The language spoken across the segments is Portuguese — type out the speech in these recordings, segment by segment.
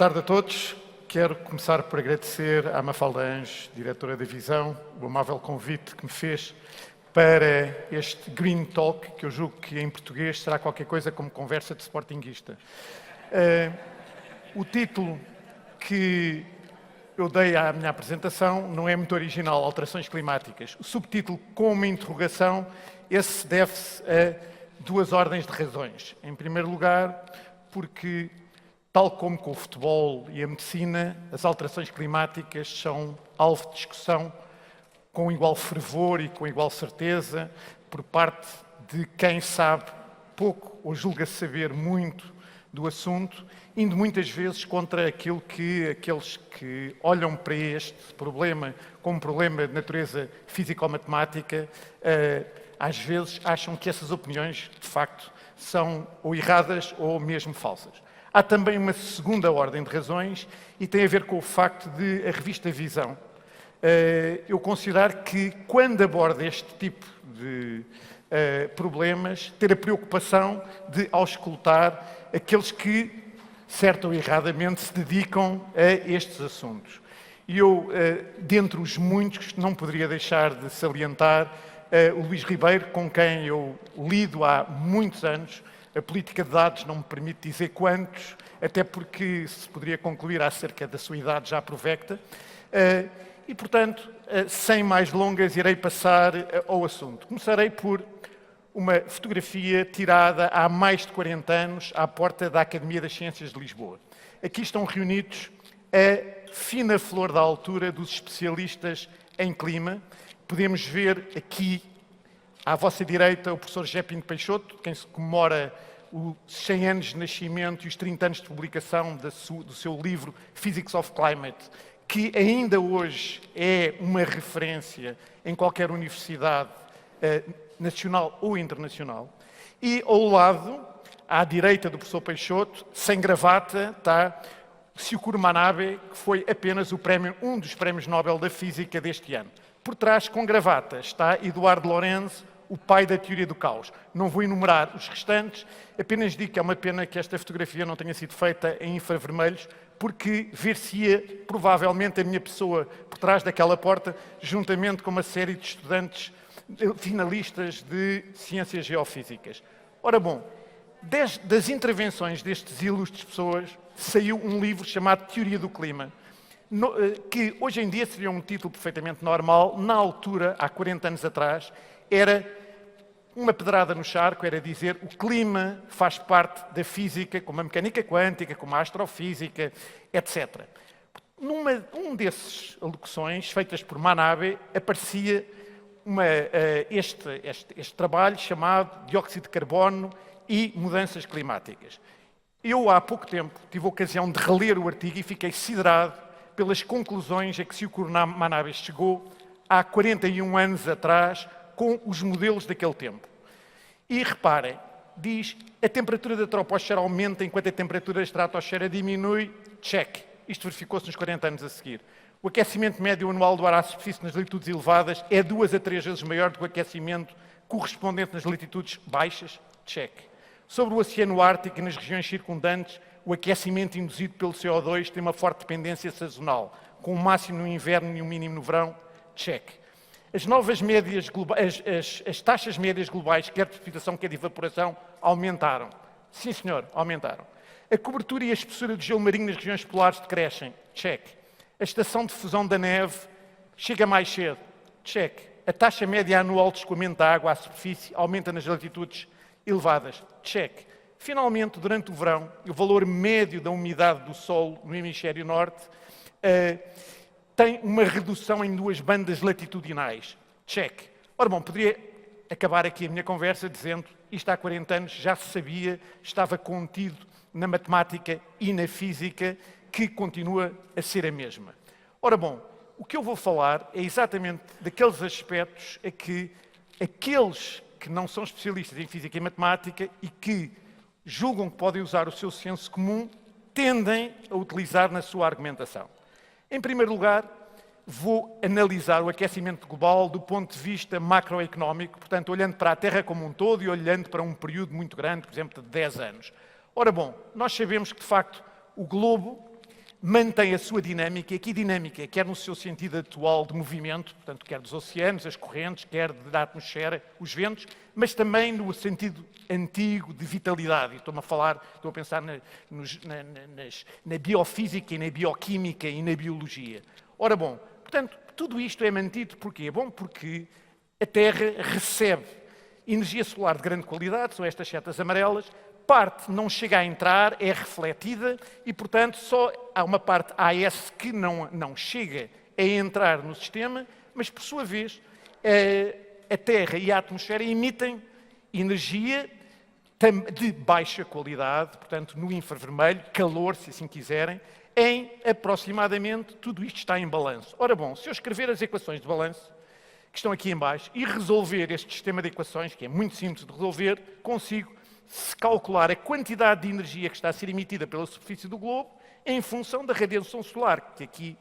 tarde a todos. Quero começar por agradecer à Mafalda Anjos, diretora da Visão, o amável convite que me fez para este Green Talk, que eu julgo que em português será qualquer coisa como conversa de sportinguista. O título que eu dei à minha apresentação não é muito original, Alterações Climáticas. O subtítulo, com uma interrogação, esse deve-se a duas ordens de razões. Em primeiro lugar, porque, tal como com o futebol e a medicina, as alterações climáticas são alvo de discussão com igual fervor e com igual certeza por parte de quem sabe pouco ou julga saber muito do assunto, indo muitas vezes contra aquilo que aqueles que olham para este problema como um problema de natureza físico-matemática, às vezes acham que essas opiniões, de facto, são ou erradas ou mesmo falsas. Há também uma segunda ordem de razões e tem a ver com o facto de a revista Visão, eu considero que, quando aborda este tipo de problemas, ter a preocupação de auscultar aqueles que, certo ou erradamente, se dedicam a estes assuntos. E eu, dentre os muitos, não poderia deixar de salientar o Luís Ribeiro, com quem eu lido há muitos anos. A política de dados não me permite dizer quantos, até porque se poderia concluir acerca da sua idade já provecta. E, portanto, sem mais delongas, irei passar ao assunto. Começarei por uma fotografia tirada há mais de 40 anos à porta da Academia das Ciências de Lisboa. Aqui estão reunidos a fina flor da altura dos especialistas em clima. Podemos ver aqui, à vossa direita, o professor José Pinto Peixoto, quem se comemora os 100 anos de nascimento e os 30 anos de publicação do seu livro Physics of Climate, que ainda hoje é uma referência em qualquer universidade nacional ou internacional. E ao lado, à direita do professor Peixoto, sem gravata, está Syukuro Manabe, que foi apenas um dos prémios Nobel da Física deste ano. Por trás, com gravata, está Eduardo Lorenz, o pai da teoria do caos. Não vou enumerar os restantes, apenas digo que é uma pena que esta fotografia não tenha sido feita em infravermelhos, porque ver-se-ia provavelmente a minha pessoa por trás daquela porta, juntamente com uma série de estudantes finalistas de ciências geofísicas. Ora bom, das intervenções destes ilustres pessoas, saiu um livro chamado Teoria do Clima, que hoje em dia seria um título perfeitamente normal. Na altura, há 40 anos atrás, era uma pedrada no charco, era dizer o clima faz parte da física, como a mecânica quântica, como a astrofísica, etc. Um desses alocuções, feitas por Manabe, aparecia este trabalho chamado Dióxido de Carbono e Mudanças Climáticas. Eu, há pouco tempo, tive a ocasião de reler o artigo e fiquei siderado pelas conclusões a que Syukuro Manabe chegou há 41 anos atrás, com os modelos daquele tempo. E reparem, diz a temperatura da troposfera aumenta enquanto a temperatura da estratosfera diminui, check. Isto verificou-se nos 40 anos a seguir. O aquecimento médio anual do ar à superfície nas latitudes elevadas é 2 a 3 vezes maior do que o aquecimento correspondente nas latitudes baixas, check. Sobre o Oceano Ártico e nas regiões circundantes, o aquecimento induzido pelo CO2 tem uma forte dependência sazonal, com um máximo no inverno e um mínimo no verão, check. As taxas médias globais, quer de precipitação, quer de evaporação, aumentaram. Sim, senhor, aumentaram. A cobertura e a espessura do gelo marinho nas regiões polares decrescem. Check. A estação de fusão da neve chega mais cedo. Check. A taxa média anual de escoamento da água à superfície aumenta nas latitudes elevadas. Check. Finalmente, durante o verão, o valor médio da umidade do solo no hemisfério norte tem uma redução em 2 bandas latitudinais. Check. Ora bom, poderia acabar aqui a minha conversa dizendo isto há 40 anos já se sabia, estava contido na matemática e na física, que continua a ser a mesma. Ora bom, o que eu vou falar é exatamente daqueles aspectos a que aqueles que não são especialistas em física e matemática e que julgam que podem usar o seu senso comum, tendem a utilizar na sua argumentação. Em primeiro lugar, vou analisar o aquecimento global do ponto de vista macroeconómico, portanto, olhando para a Terra como um todo e olhando para um período muito grande, por exemplo, de 10 anos. Ora bom, nós sabemos que, de facto, o globo mantém a sua dinâmica, e aqui dinâmica, quer no seu sentido atual de movimento, portanto, quer dos oceanos, as correntes, quer da atmosfera, os ventos, mas também no sentido antigo de vitalidade. E estou a pensar na biofísica e na bioquímica e na biologia. Ora bom, portanto, tudo isto é mantido porquê? Bom, porque a Terra recebe energia solar de grande qualidade, são estas setas amarelas, parte não chega a entrar, é refletida e, portanto, só há uma parte AS que não chega a entrar no sistema, mas, por sua vez, a Terra e a atmosfera emitem energia de baixa qualidade, portanto, no infravermelho, calor, se assim quiserem, em aproximadamente, tudo isto está em balanço. Ora bom, se eu escrever as equações de balanço, que estão aqui em baixo, e resolver este sistema de equações, que é muito simples de resolver, consigo calcular a quantidade de energia que está a ser emitida pela superfície do globo em função da radiação solar, que aqui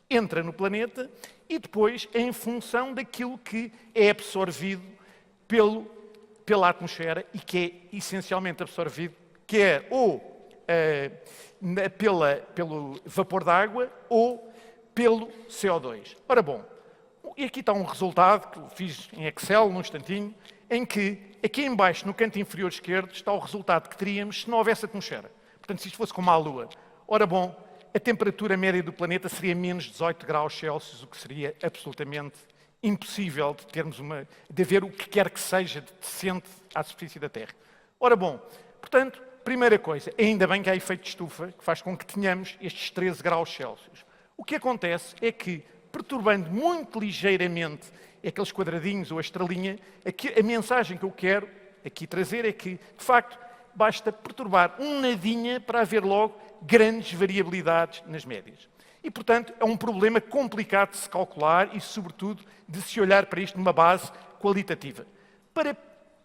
entra no planeta, e depois em função daquilo que é absorvido pela atmosfera e que é essencialmente absorvido, quer ou pelo vapor d'água ou pelo CO2. Ora bom, e aqui está um resultado que eu fiz em Excel num instantinho, em que aqui em baixo, no canto inferior esquerdo, está o resultado que teríamos se não houvesse atmosfera. Portanto, se isto fosse como a Lua. Ora bom, a temperatura média do planeta seria menos 18 graus Celsius, o que seria absolutamente impossível de haver o que quer que seja de decente à superfície da Terra. Ora bom, portanto, primeira coisa, ainda bem que há efeito de estufa, que faz com que tenhamos estes 13 graus Celsius. O que acontece é que, perturbando muito ligeiramente aqueles quadradinhos ou a estrelinha, a mensagem que eu quero aqui trazer é que, de facto, basta perturbar um nadinha para haver logo grandes variabilidades nas médias. E, portanto, é um problema complicado de se calcular e, sobretudo, de se olhar para isto numa base qualitativa. Para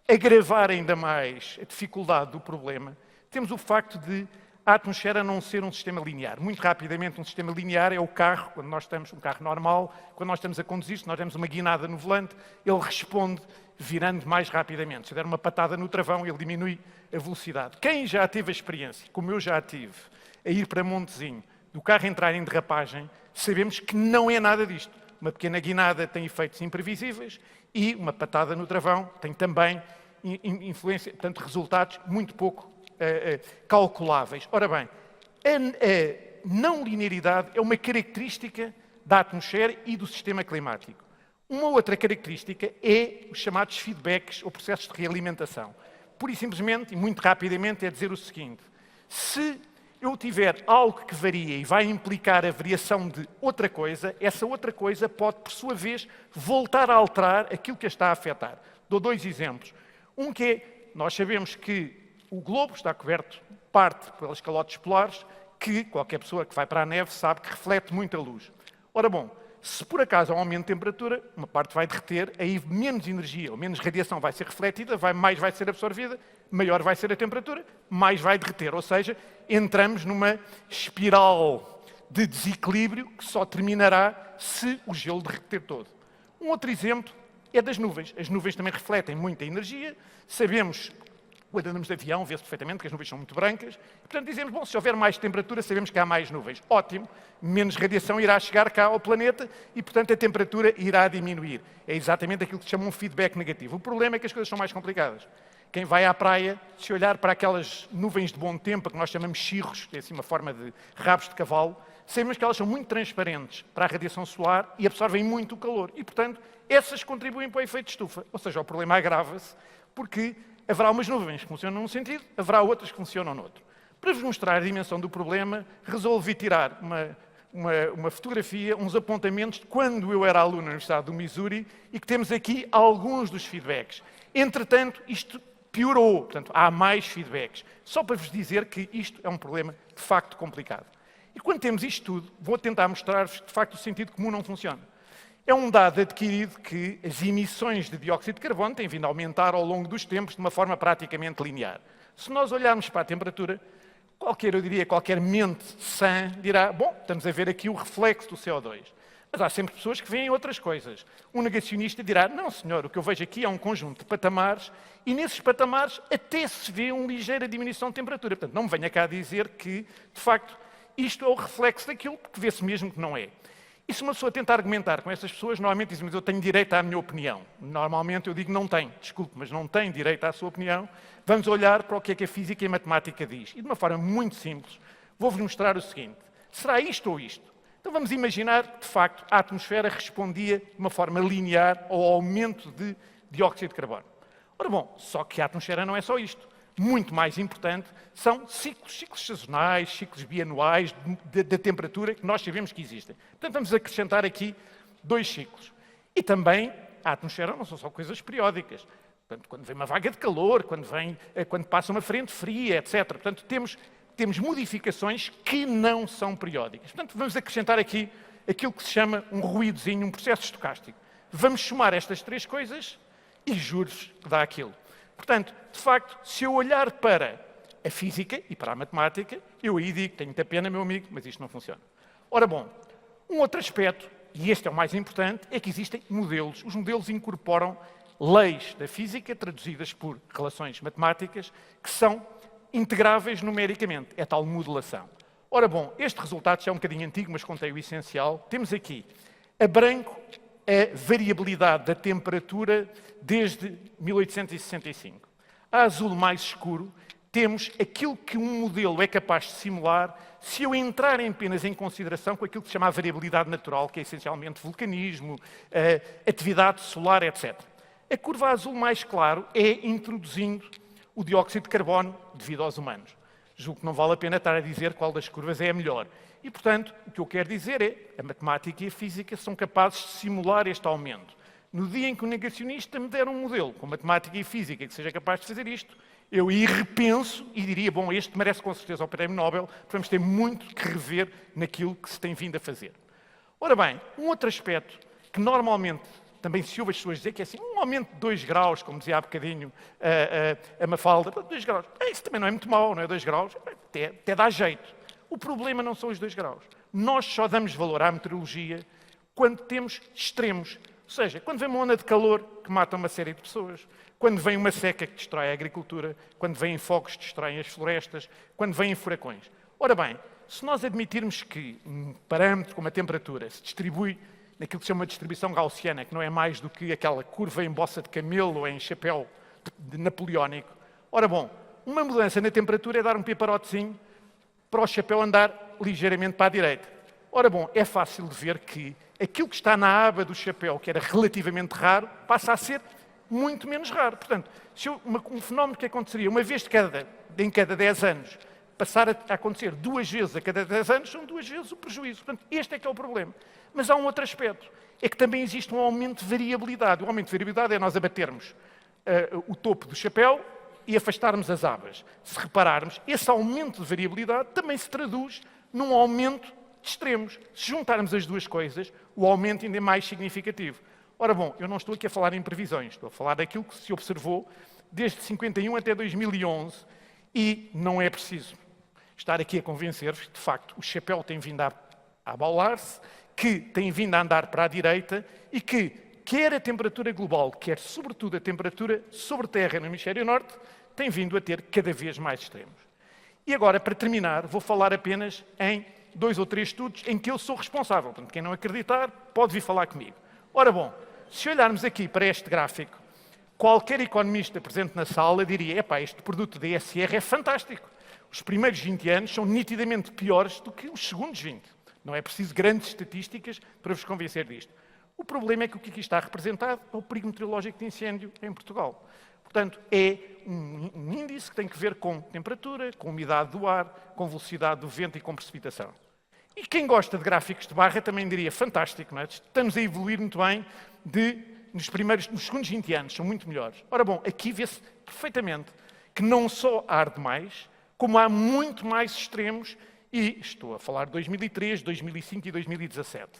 agravar ainda mais a dificuldade do problema, temos o facto de a atmosfera não ser um sistema linear. Muito rapidamente, um sistema linear é o carro, quando nós estamos, um carro normal, quando nós estamos a conduzir, se nós demos uma guinada no volante, ele responde virando mais rapidamente. Se der uma patada no travão, ele diminui a velocidade. Quem já teve a experiência, como eu já tive, a ir para Montezinho, do carro entrar em derrapagem, sabemos que não é nada disto. Uma pequena guinada tem efeitos imprevisíveis e uma patada no travão tem também influência, portanto, resultados muito pouco calculáveis. Ora bem, a não linearidade é uma característica da atmosfera e do sistema climático. Uma outra característica é os chamados feedbacks ou processos de realimentação. Pura e simplesmente, e muito rapidamente, é dizer o seguinte: se eu tiver algo que varia e vai implicar a variação de outra coisa, essa outra coisa pode, por sua vez, voltar a alterar aquilo que a está a afetar. Dou dois exemplos. Um que é, nós sabemos que o globo está coberto, parte pelas calotes polares, que qualquer pessoa que vai para a neve sabe que reflete muita luz. Ora bom, se por acaso há um aumento de temperatura, uma parte vai derreter, aí menos energia ou menos radiação vai ser refletida, mais vai ser absorvida, maior vai ser a temperatura, mais vai derreter. Ou seja, entramos numa espiral de desequilíbrio que só terminará se o gelo derreter todo. Um outro exemplo é das nuvens. As nuvens também refletem muita energia, sabemos. Quando andamos de avião, vê-se perfeitamente que as nuvens são muito brancas. E, portanto, dizemos, bom, se houver mais temperatura, sabemos que há mais nuvens. Ótimo, menos radiação irá chegar cá ao planeta e, portanto, a temperatura irá diminuir. É exatamente aquilo que se chama um feedback negativo. O problema é que as coisas são mais complicadas. Quem vai à praia, se olhar para aquelas nuvens de bom tempo, que nós chamamos cirros, que é assim uma forma de rabos de cavalo, sabemos que elas são muito transparentes para a radiação solar e absorvem muito o calor. E, portanto, essas contribuem para o efeito de estufa. Ou seja, o problema agrava-se porque haverá umas nuvens que funcionam num sentido, haverá outras que funcionam no outro. Para vos mostrar a dimensão do problema, resolvi tirar uma fotografia, uns apontamentos de quando eu era aluno na Universidade do Missouri e que temos aqui alguns dos feedbacks. Entretanto, isto piorou, portanto, há mais feedbacks. Só para vos dizer que isto é um problema de facto complicado. E quando temos isto tudo, vou tentar mostrar-vos que de facto o sentido comum não funciona. É um dado adquirido que as emissões de dióxido de carbono têm vindo a aumentar ao longo dos tempos de uma forma praticamente linear. Se nós olharmos para a temperatura, qualquer mente sã dirá, bom, estamos a ver aqui o reflexo do CO2. Mas há sempre pessoas que veem outras coisas. Um negacionista dirá, não senhor, o que eu vejo aqui é um conjunto de patamares e nesses patamares até se vê uma ligeira diminuição de temperatura. Portanto, não me venha cá dizer que, de facto, isto é o reflexo daquilo que vê-se mesmo que não é. E se uma pessoa tenta argumentar com essas pessoas, normalmente dizem, mas eu tenho direito à minha opinião. Normalmente eu digo, não tem, desculpe, mas não tem direito à sua opinião. Vamos olhar para o que é que a física e a matemática diz. E de uma forma muito simples, vou-vos mostrar o seguinte. Será isto ou isto? Então vamos imaginar que, de facto, a atmosfera respondia de uma forma linear ao aumento de dióxido de carbono. Ora bom, só que a atmosfera não é só isto. Muito mais importante são ciclos sazonais, ciclos bianuais da temperatura que nós sabemos que existem. Portanto, vamos acrescentar aqui 2 ciclos. E também, a atmosfera não são só coisas periódicas. Portanto, quando vem uma vaga de calor, quando passa uma frente fria, etc. Portanto, temos modificações que não são periódicas. Portanto, vamos acrescentar aqui aquilo que se chama um ruídozinho, um processo estocástico. Vamos somar estas 3 coisas e juro-vos que dá aquilo. Portanto, de facto, se eu olhar para a física e para a matemática, eu aí digo, tenho muita pena, meu amigo, mas isto não funciona. Ora bom, um outro aspecto, e este é o mais importante, é que existem modelos. Os modelos incorporam leis da física traduzidas por relações matemáticas que são integráveis numericamente. É tal modelação. Ora bom, este resultado já é um bocadinho antigo, mas contei o essencial. Temos aqui a branco a variabilidade da temperatura desde 1865. A azul mais escuro temos aquilo que um modelo é capaz de simular se eu entrar apenas em consideração com aquilo que se chama a variabilidade natural, que é essencialmente vulcanismo, atividade solar, etc. A curva azul mais claro é introduzindo o dióxido de carbono devido aos humanos. Julgo que não vale a pena estar a dizer qual das curvas é a melhor. E, portanto, o que eu quero dizer é que a matemática e a física são capazes de simular este aumento. No dia em que o negacionista me der um modelo com matemática e física que seja capaz de fazer isto, eu aí repenso e diria, bom, este merece com certeza o Prémio Nobel, porque vamos ter muito que rever naquilo que se tem vindo a fazer. Ora bem, um outro aspecto que normalmente também se ouve as pessoas dizer que é assim, um aumento de 2 graus, como dizia há bocadinho a Mafalda, 2 graus, isso também não é muito mau, não é? 2 graus, até dá jeito. O problema não são os 2 graus. Nós só damos valor à meteorologia quando temos extremos. Ou seja, quando vem uma onda de calor que mata uma série de pessoas, quando vem uma seca que destrói a agricultura, quando vêm fogos que destroem as florestas, quando vêm furacões. Ora bem, se nós admitirmos que um parâmetro como a temperatura se distribui naquilo que se chama de distribuição gaussiana, que não é mais do que aquela curva em bossa de camelo ou em chapéu napoleónico, ora bom, uma mudança na temperatura é dar um piparotezinho para o chapéu andar ligeiramente para a direita. Ora bom, é fácil de ver que aquilo que está na aba do chapéu, que era relativamente raro, passa a ser muito menos raro. Portanto, se um fenómeno que aconteceria uma vez em cada 10 anos, passar a acontecer 2 vezes a cada 10 anos, são 2 vezes o prejuízo. Portanto, este é que é o problema. Mas há um outro aspecto, é que também existe um aumento de variabilidade. O aumento de variabilidade é nós abatermos o topo do chapéu e afastarmos as abas. Se repararmos, esse aumento de variabilidade também se traduz num aumento de extremos. Se juntarmos as 2 coisas, o aumento ainda é mais significativo. Ora bom, eu não estou aqui a falar em previsões, estou a falar daquilo que se observou desde 51 até 2011 e não é preciso estar aqui a convencer-vos que, de facto, o chapéu tem vindo a abaular-se, que tem vindo a andar para a direita e que, quer a temperatura global, quer, sobretudo, a temperatura sobre terra no hemisfério norte, tem vindo a ter cada vez mais extremos. E agora, para terminar, vou falar apenas em 2 ou 3 estudos em que eu sou responsável. Portanto, quem não acreditar, pode vir falar comigo. Ora bom, se olharmos aqui para este gráfico, qualquer economista presente na sala diria, epá, este produto da ESR é fantástico. Os primeiros 20 anos são nitidamente piores do que os segundos 20. Não é preciso grandes estatísticas para vos convencer disto. O problema é que o que aqui está representado é o perigo meteorológico de incêndio em Portugal. Portanto, é um índice que tem que ver com temperatura, com umidade do ar, com velocidade do vento e com precipitação. E quem gosta de gráficos de barra também diria, fantástico, não é? Estamos a evoluir muito bem nos segundos 20 anos, são muito melhores. Ora bom, aqui vê-se perfeitamente que não só arde mais, como há muito mais extremos, e estou a falar de 2003, 2005 e 2017.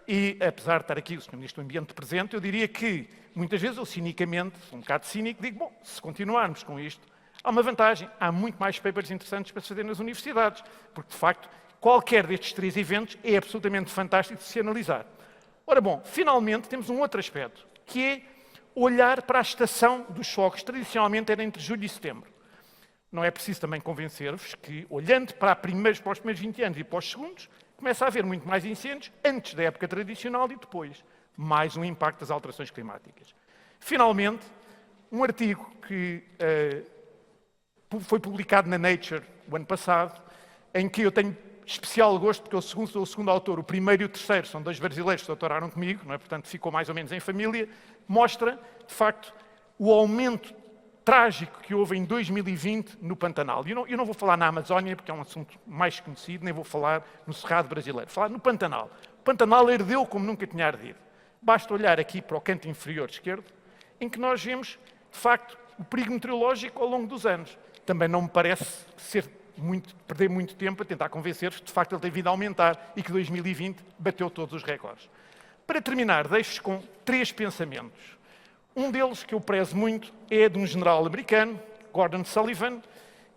E, apesar de estar aqui o Sr. Ministro do Ambiente presente, eu diria que, muitas vezes, eu cinicamente, sou um bocado cínico, digo, bom, se continuarmos com isto, há uma vantagem, há muito mais papers interessantes para se fazer nas universidades, porque, de facto, qualquer destes 3 eventos é absolutamente fantástico de se analisar. Ora bom, finalmente temos um outro aspecto, que é olhar para a estação dos choques. Tradicionalmente era entre julho e setembro. não é preciso também convencer-vos que, olhando para os primeiros 20 anos e para os segundos, começa a haver muito mais incêndios antes da época tradicional e depois. Mais um impacto das alterações climáticas. Finalmente, um artigo que foi publicado na Nature o ano passado, em que eu tenho especial gosto, porque eu sou o segundo autor, o primeiro e o terceiro são dois brasileiros que doutoraram comigo, não é? Portanto ficou mais ou menos em família, mostra, de facto, o aumento trágico que houve em 2020 no Pantanal. Eu não vou falar na Amazónia, porque é um assunto mais conhecido, nem vou falar no Cerrado brasileiro. Vou falar no Pantanal. O Pantanal ardeu como nunca tinha ardido. Basta olhar aqui para o canto inferior esquerdo, em que nós vemos, de facto, o perigo meteorológico ao longo dos anos. Também não me parece perder muito tempo a tentar convencer-vos que, de facto, ele tem vindo a aumentar e que 2020 bateu todos os recordes. Para terminar, deixo-vos com 3 pensamentos. Um deles, que eu prezo muito, é de um general americano, Gordon Sullivan,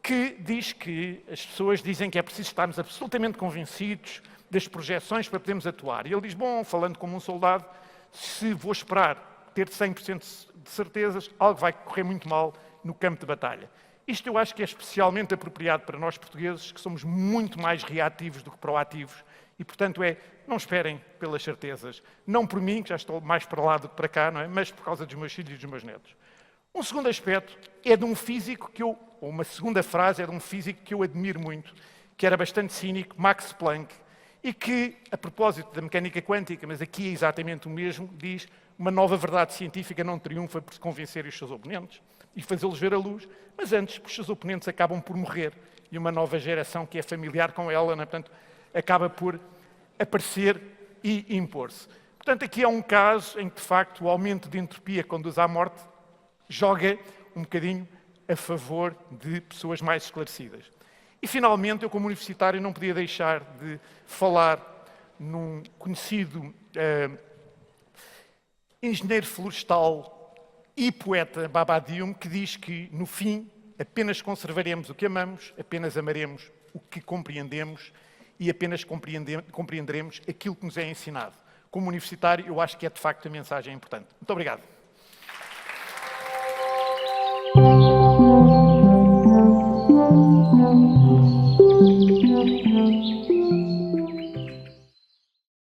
que diz que as pessoas dizem que é preciso estarmos absolutamente convencidos das projeções para podermos atuar. E ele diz, bom, falando como um soldado, se vou esperar ter 100% de certezas, algo vai correr muito mal no campo de batalha. Isto eu acho que é especialmente apropriado para nós portugueses, que somos muito mais reativos do que proativos, e, portanto, não esperem pelas certezas. Não por mim, que já estou mais para lá do que para cá, não é? Mas por causa dos meus filhos e dos meus netos. Um segundo aspecto é de um físico ou uma segunda frase é de um físico que eu admiro muito, que era bastante cínico, Max Planck, e que, a propósito da mecânica quântica, mas aqui é exatamente o mesmo, diz: uma nova verdade científica não triunfa por se convencer os seus oponentes e fazê-los ver a luz, mas antes os seus oponentes acabam por morrer e uma nova geração que é familiar com ela, né, portanto, acaba por aparecer e impor-se. Portanto, aqui é um caso em que, de facto, o aumento de entropia que conduz à morte joga um bocadinho a favor de pessoas mais esclarecidas. E, finalmente, eu, como universitário, não podia deixar de falar num conhecido engenheiro florestal e poeta, Baba Dioum, que diz que, no fim, apenas conservaremos o que amamos, apenas amaremos o que compreendemos e apenas compreenderemos aquilo que nos é ensinado. Como universitário, eu acho que é, de facto, a mensagem importante. Muito obrigado.